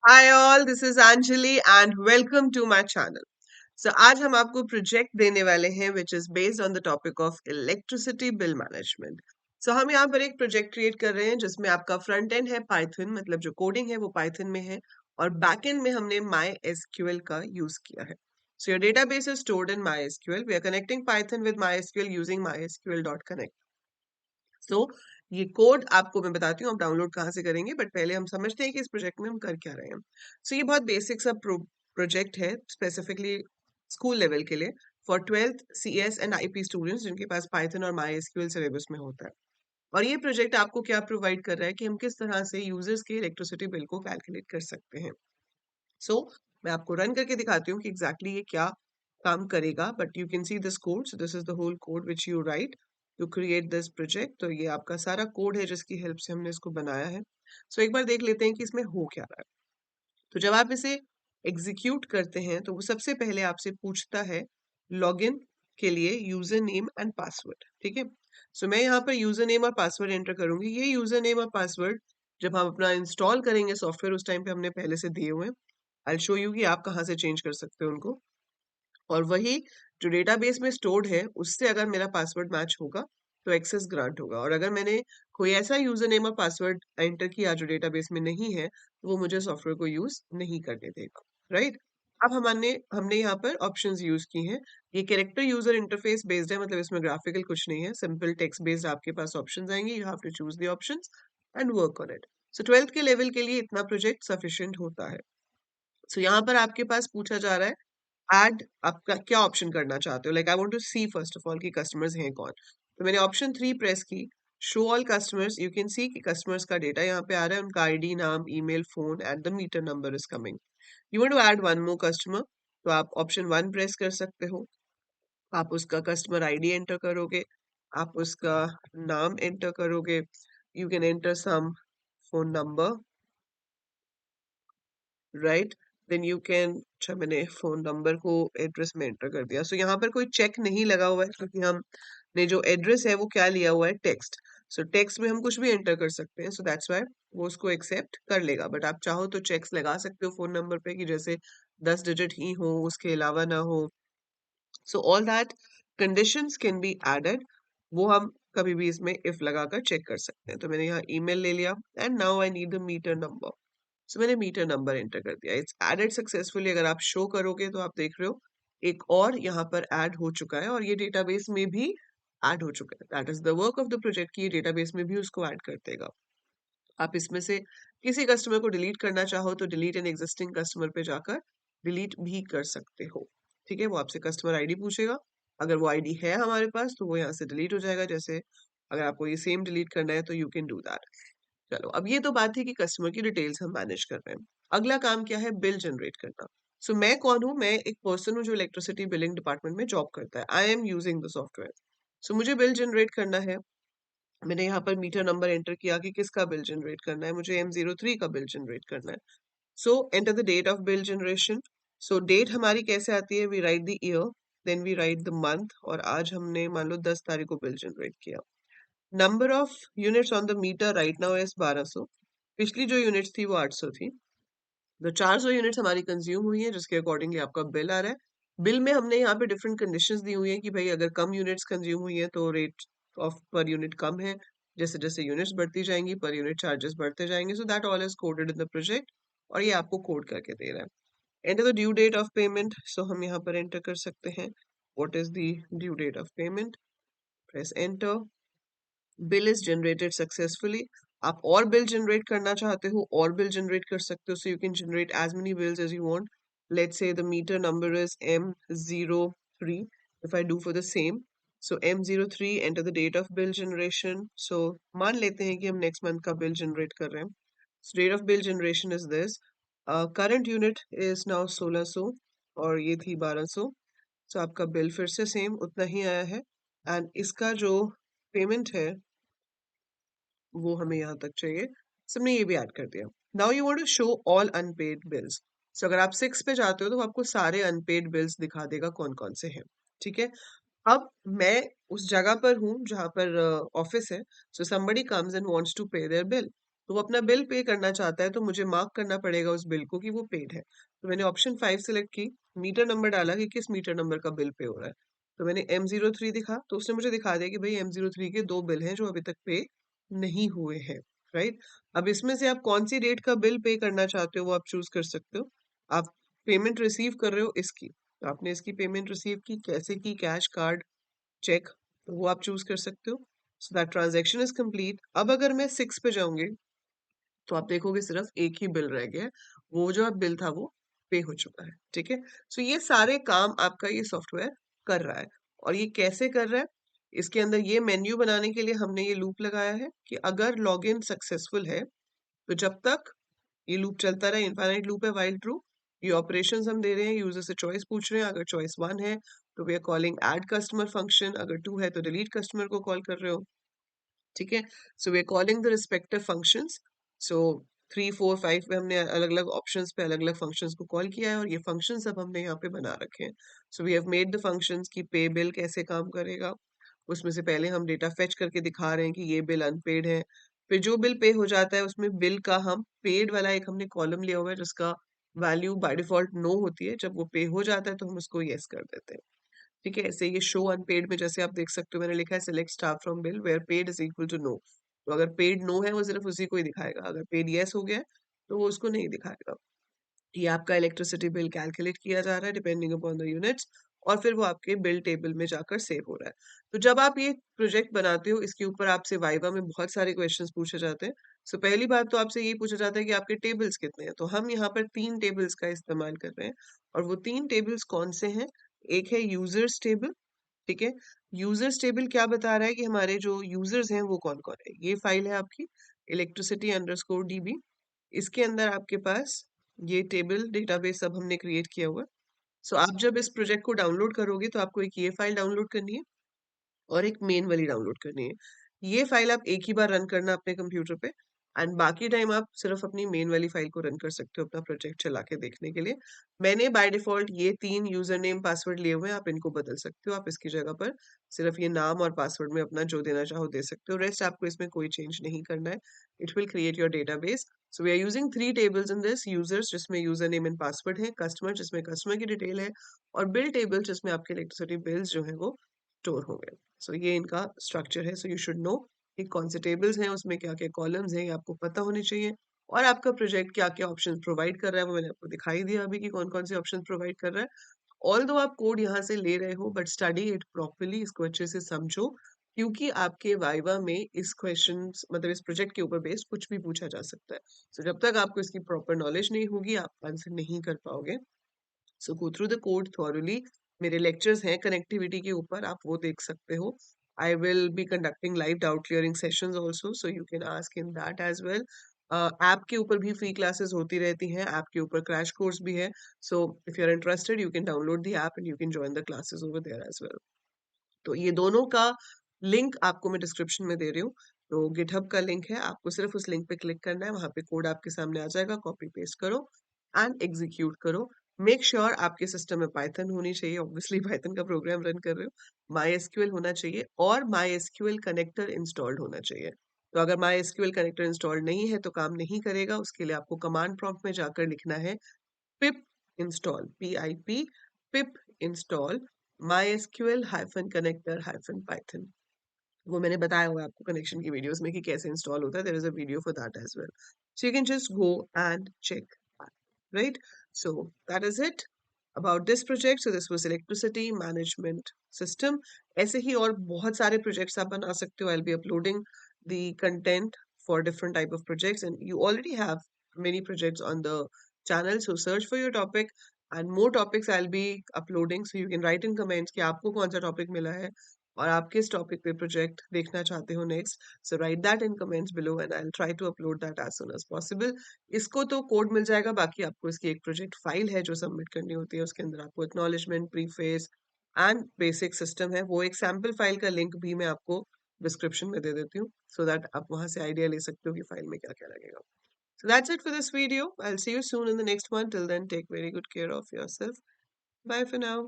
Hi all, this is Anjali and welcome to my channel. आज हम आपको project देने वाले हैं which is based on the topic of electricity bill management. हम यहाँ पर एक प्रोजेक्ट क्रिएट कर रहे हैं जिसमें आपका फ्रंट एंड है पाइथन, मतलब जो कोडिंग है वो पाइथन में है और बैक एंड में हमने MySQL का यूज किया है. Your database is stored in MySQL. We are connecting Python with MySQL using mysql.connect. सो ये कोड आपको मैं बताती हूँ आप डाउनलोड कहाँ से करेंगे, बट पहले हम समझते हैं कि इस प्रोजेक्ट में हम कर क्या रहे हैं. ये बहुत बेसिक सा प्रोजेक्ट है स्पेसिफिकली स्कूल लेवल के लिए for 12th CS and IP students जिनके पास पाइथन और MySQL सिलेबस में होता है. और ये प्रोजेक्ट आपको क्या प्रोवाइड कर रहा है कि हम किस तरह से यूजर्स के इलेक्ट्रिसिटी बिल को कैलकुलेट कर सकते हैं. मैं आपको रन करके दिखाती हूँ कि एग्जैक्टली ये क्या काम करेगा, but you can see this code. This is the whole code which you write to create this project. तो ये आपका सारा कोड है जिसकी हेल्प से हमने इसको बनाया है. एक बार देख लेते हैं कि इसमें हो क्या रहा है. तो जब आप इसे एग्जीक्यूट करते हैं तो वो सबसे पहले आपसे पूछता है लॉगिन के लिए यूजर नेम एंड पासवर्ड. ठीक है, मैं यहाँ पर यूजर नेम और पासवर्ड एंटर करूंगी. ये यूजर नेम और पासवर्ड जब हम अपना इंस्टॉल करेंगे सॉफ्टवेयर उस टाइम पे हमने पहले से दिए हुए हैं. आई शो यू कि आप कहाँ से चेंज कर सकते हो उनको. और वही जो डेटाबेस में स्टोर्ड है उससे अगर मेरा पासवर्ड मैच होगा तो एक्सेस ग्रांट होगा. और अगर मैंने कोई ऐसा यूजर नेम और पासवर्ड एंटर किया जो डेटाबेस में नहीं है तो वो मुझे सॉफ्टवेयर को यूज नहीं करने देगा. राइट, अब हमने हमने यहाँ पर ऑप्शंस यूज की हैं. ये कैरेक्टर यूजर इंटरफेस बेस्ड है, मतलब इसमें ग्राफिकल कुछ नहीं है, सिंपल टेक्स्ट बेस्ड आपके पास ऑप्शंस आएंगे. You have to choose the options and work on it. 12th के लेवल के लिए इतना प्रोजेक्ट सफिशिएंट होता है. यहाँ पर आपके पास पूछा जा रहा है एड, आपका क्या ऑप्शन करना चाहते हो. Like I want to see first of all कि कस्टमर्स हैं कौन. तो मैंने ऑप्शन 3 प्रेस की, show all customers. You can see कि कस्टमर्स का डेटा यहाँ पे आ रहा है, उनका आईडी, नाम, email, phone and the meter number is coming. You want to add one more customer, तो आप ऑप्शन 1 प्रेस कर सकते हो. आप उसका कस्टमर आईडी एंटर करोगे, आप उसका नाम एंटर करोगे, you can enter some phone number, right. Then you can, अच्छा मैंने फोन नंबर को एड्रेस में एंटर कर दिया. यहाँ पर कोई चेक नहीं लगा हुआ है क्योंकि हमने जो एड्रेस है वो क्या लिया हुआ है, टेक्स्ट. टेक्स्ट में हम कुछ भी एंटर कर सकते हैं, सो दैट्स वाई वो उसको एक्सेप्ट कर लेगा. बट आप चाहो तो चेक्स लगा सकते हो फोन नंबर पे कि जैसे 10 डिजिट ही हो, उसके अलावा ना हो. All that conditions can be added. वो हम कभी भी इसमें इफ लगाकर चेक कर सकते हैं. तो मैंने यहाँ ईमेल ले लिया and now I need the meter number. मैंने मीटर नंबर एंटर कर दिया. It's added successfully. अगर आप शो करोगे तो आप देख रहे हो एक और यहाँ पर ऐड हो चुका है और ये डेटाबेस में भी ऐड हो चुका है. That is the work of the project की डेटाबेस में भी उसको ऐड कर देगा. आप इसमें से किसी कस्टमर को डिलीट करना चाहो तो डिलीट एन एग्जिस्टिंग कस्टमर पे जाकर डिलीट भी कर सकते हो. ठीक है, वो आपसे कस्टमर आईडी पूछेगा. अगर वो आईडी है हमारे पास तो वो यहाँ से डिलीट हो जाएगा. जैसे अगर आपको ये सेम डिलीट करना है तो यू कैन डू दैट. चलो, अब ये तो बात है कि कस्टमर की डिटेल्स हम मैनेज कर रहे हैं. अगला काम क्या है, बिल जनरेट करना. मैं कौन हूँ, मैं एक पर्सन हूँ जो इलेक्ट्रिसिटी बिलिंग डिपार्टमेंट में जॉब करता है. I am using the software. मुझे बिल जनरेट करना है. मैंने यहाँ पर मीटर नंबर एंटर किया कि किसका बिल जनरेट करना है. मुझे M03 का बिल जनरेट करना है. Enter the date of bill generation. Date हमारी कैसे आती है, we write the year, then we write the month. और आज हमने मान लो 10 तारीख को बिल जनरेट किया. Number of units on the meter right now is 1200. पिछली जो यूनिट्स थी वो 800 थी. तो 400 यूनिट्स हमारी कंज्यूम हुई है जिसके अकॉर्डिंगली आपका बिल आ रहा है. बिल में हमने यहाँ पे डिफरेंट कंडीशंस दी हुई है कि भाई अगर कम यूनिट्स कंज्यूम हुई है तो रेट ऑफ पर यूनिट कम है. जैसे जैसे यूनिट्स बढ़ती जाएंगी पर यूनिट चार्जेस बढ़ते जाएंगे. That all is coded in the project और ये आपको कोड करके दे रहा है. Enter the due date of payment. हम यहाँ पर एंटर कर सकते हैं what is the due date of payment. Press enter. Bill is generated successfully. आप और बिल जनरेट करना चाहते हो और बिल जनरेट कर सकते हो. You can generate as many bills as you want. Let's say the meter number is M03. If I do for the same, M03, enter the date of bill generation. मान लेते हैं कि हम next month का bill generate कर रहे हैं. Date of bill generation is this. Current unit is now 1600 और ये थी 1200. आपका बिल फिर से सेम उतना ही आया है एंड इसका जो पेमेंट है वो हमें यहाँ तक चाहिए. हमने ये भी ऐड कर दिया. Now you want to show all unpaid bills. अगर आप 6 पे जाते हो तो आपको सारे अनपेड बिल्स दिखा देगा कौन कौन से हैं. ठीक है, अब मैं उस जगह पर हूँ जहाँ पर ऑफिस है. Somebody comes and wants to pay their bill. तो वो अपना बिल पे करना चाहता है, तो मुझे मार्क करना पड़ेगा उस बिल को कि वो पेड है। तो मैंने ऑप्शन 5 सिलेक्ट की, मीटर नंबर डाला कि किस मीटर नंबर का बिल पे हो रहा है। तो मैंने M03 दिखा, तो उसने मुझे दिखा दिया कि भाई M03 के 2 बिल हैं जो अभी तक पे नहीं हुए हैं, राइट? अब इसमें से आप कौन सी डेट का बिल पे करना चाहते हो वो आप चूज़ कर सकते हो। आप पेमेंट रिसीव कर रहे हो इसकी, तो आपने इसकी पेमेंट रिसीव की, कैसे की, कैश, कार्ड, चेक, तो वो आप चूज़ कर सकते हो। So that transaction is complete. अब अगर मैं 6 पे जाऊँगी, तो आप देखोगे सिर्फ एक ही बिल रह गया है। वो जो अब बिल था वो पे हो चुका है, ठीक है? सो ये सारे काम आपका ये सॉफ्टवेयर कर रहा है। और ये कैसे कर रहा है? इसके अंदर ये मेन्यू बनाने के लिए हमने ये लूप लगाया है कि अगर लॉगिन सक्सेसफुल है, तो जब तक ये लूप चलता रहे, इनफाइनाइट लूप है व्हाइल ट्रू। ये ऑपरेशंस हम दे रहे हैं, यूजर से चॉइस पूछ रहे हैं। अगर चॉइस 1 है, तो we are calling add customer function. अगर 2 है, तो डिलीट कस्टमर को कॉल कर रहे हो। ठीक है? So we are calling the respective functions. So 3, 4, 5 में हमने अलग-अलग ऑप्शंस पे अलग-अलग फंक्शंस को कॉल किया है और ये फंक्शंस अब हमने यहाँ पे बना रखे हैं। So we have made the functions कि पे बिल कैसे काम करेगा। उसमें से पहले हम डेटा फेच करके दिखा रहे हैं कि ये बिल अनपेड है। फिर जो बिल पे हो जाता है उसमें बिल का हम पेड वाला एक हमने कॉलम लिया हुआ है जिसका वैल्यू बाय डिफॉल्ट नो होती है। जब वो पे हो जाता है तो हम उसको येस कर देते हैं। ठीक है? ऐसे ये शो अनपेड में जैसे आप देख सकते हो मैंने लिखा है select star from bill where paid is equal to no. तो अगर पेड नो है वो सिर्फ उसी को ही दिखाएगा। अगर पेड येस हो गया है तो वो उसको नहीं दिखाएगा। ये आपका इलेक्ट्रिसिटी बिल कैलकुलेट किया जा रहा है डिपेंडिंग अपॉन द यूनिट्स और फिर वो आपके बिल टेबल में जाकर सेव हो रहा है। तो जब आप ये प्रोजेक्ट बनाते हो इसके ऊपर आपसे वाइवा में बहुत सारे क्वेश्चंस पूछे जाते हैं। सो पहली बात तो आपसे ये पूछा जाता है कि आपके टेबल्स कितने हैं। तो हम यहाँ पर 3 टेबल्स का इस्तेमाल कर रहे हैं और वो 3 टेबल्स कौन से हैं? एक है यूजर्स टेबल, ठीक है? यूजर्स टेबल क्या बता रहा है कि हमारे जो यूजर्स हैं वो कौन-कौन है। ये फाइल है आपकी इलेक्ट्रिसिटी अंडरस्कोर डीबी। इसके अंदर आपके पास ये टेबल डेटाबेस सब हमने क्रिएट किया हुआ है। सो आप जब इस प्रोजेक्ट को डाउनलोड करोगे तो आपको एक ये फाइल डाउनलोड करनी है और एक मेन वाली डाउनलोड करनी है। ये फाइल आप एक ही बार रन करना अपने कंप्यूटर पे एंड बाकी टाइम आप सिर्फ अपनी मेन वाली फाइल को रन कर सकते हो अपना प्रोजेक्ट चला के देखने के लिए। मैंने बाय डिफ़ॉल्ट ये 3 यूज़र नेम पासवर्ड लिए हुए हैं, आप इनको बदल सकते हो। आप इसकी जगह पर सिर्फ ये नाम और पासवर्ड में अपना जो देना चाहो दे सकते हो। रेस्ट आपको इसमें कोई चेंज नहीं करना है। It will create your database. So we are using 3 tables in this users जिसमें यूज़र नेम एंड पासवर्ड है, कस्टमर जिसमें कस्टमर की डिटेल है और बिल टेबल जिसमें आपके इलेक्ट्रिसिटी बिल्स जो हैं वो स्टोर होंगे। सो ये इनका स्ट्रक्चर है। सो यू शुड नो कि कौन से टेबल्स हैं, उसमें क्या-क्या कॉलम्स हैं, ये आपको पता होने चाहिए और आपका प्रोजेक्ट क्या-क्या ऑप्शंस प्रोवाइड कर रहा है, वो मैंने आपको दिखाई दिया अभी कि कौन-कौन से ऑप्शंस प्रोवाइड कर रहा है। ऑल्दो आप कोड यहाँ से ले रहे हो बट स्टडी इट प्रॉपर्ली, इसको अच्छे से समझो क्योंकि आपके वाइवा में इस क्वेश्चंस मतलब इस प्रोजेक्ट के ऊपर बेस्ड कुछ भी पूछा जा सकता है। सो जब तक आपको इसकी प्रॉपर नॉलेज नहीं होगी, आप आंसर नहीं कर पाओगे। So go through the code thoroughly. मेरे लेक्चर्स हैं कनेक्टिविटी के ऊपर, आप वो देख सकते हो। I will be conducting live doubt clearing sessions also so you can ask in that as well. App के ऊपर भी फ्री क्लासेस होती रहती हैं, ऐप के ऊपर क्रैश कोर्स भी है। So if you are interested you can download the app and you can join the classes over there as well. तो ये दोनों का लिंक आपको मैं डिस्क्रिप्शन में दे रही हूँ। तो गिटहब का लिंक है, आपको सिर्फ उस लिंक पे क्लिक करना है, वहाँ पे कोड आपके सामने आ जाएगा, कॉपी पेस्ट करो एंड एग्जीक्यूट करो। मेक श्योर आपके सिस्टम में पाइथन होनी चाहिए, ऑब्वियसली पाइथन का प्रोग्राम रन कर रहे हो। माई होना चाहिए और माई कनेक्टर इंस्टॉल्ड होना चाहिए। तो अगर माई कनेक्टर इंस्टॉल्ड नहीं है तो काम नहीं करेगा, उसके लिए आपको कमांड प्रॉम्प्ट में जाकर लिखना है पिप इंस्टॉल, PIP, पिप install mysql hyphen connector hyphen Python. वो मैंने बताया हुआ है आपको कनेक्शन की वीडियोस में कि कैसे इंस्टॉल होता है। There is a video for that as well, so you can just go and check, right? So that is it about this project. So this was electricity management system. ऐसे ही और बहुत सारे प्रोजेक्ट्स आप बना सकते हो। I will be uploading the content for different type of projects and you already have many projects on the channel, so search for your topic and more topics I'll be uploading, so you can write in comments कि आपको कौन सा topic मिला है और आप किस topic पे प्रोजेक्ट देखना चाहते हो next. So write that in comments below and I will try to upload that as soon as possible. इसको तो कोड मिल जाएगा, बाकी आपको इसकी एक प्रोजेक्ट फाइल है जो सबमिट करनी होती है, उसके अंदर आपको acknowledgement, preface and basic system है। वो एक सैम्पल फाइल का लिंक भी मैं आपको डिस्क्रिप्शन में दे देती हूँ सो दैट आप वहां से आइडिया ले सकते हो कि फाइल में क्या क्या लगेगा। So that's it for this video. I'll see you soon in the next one. Till then, take very good care of yourself. Bye for now.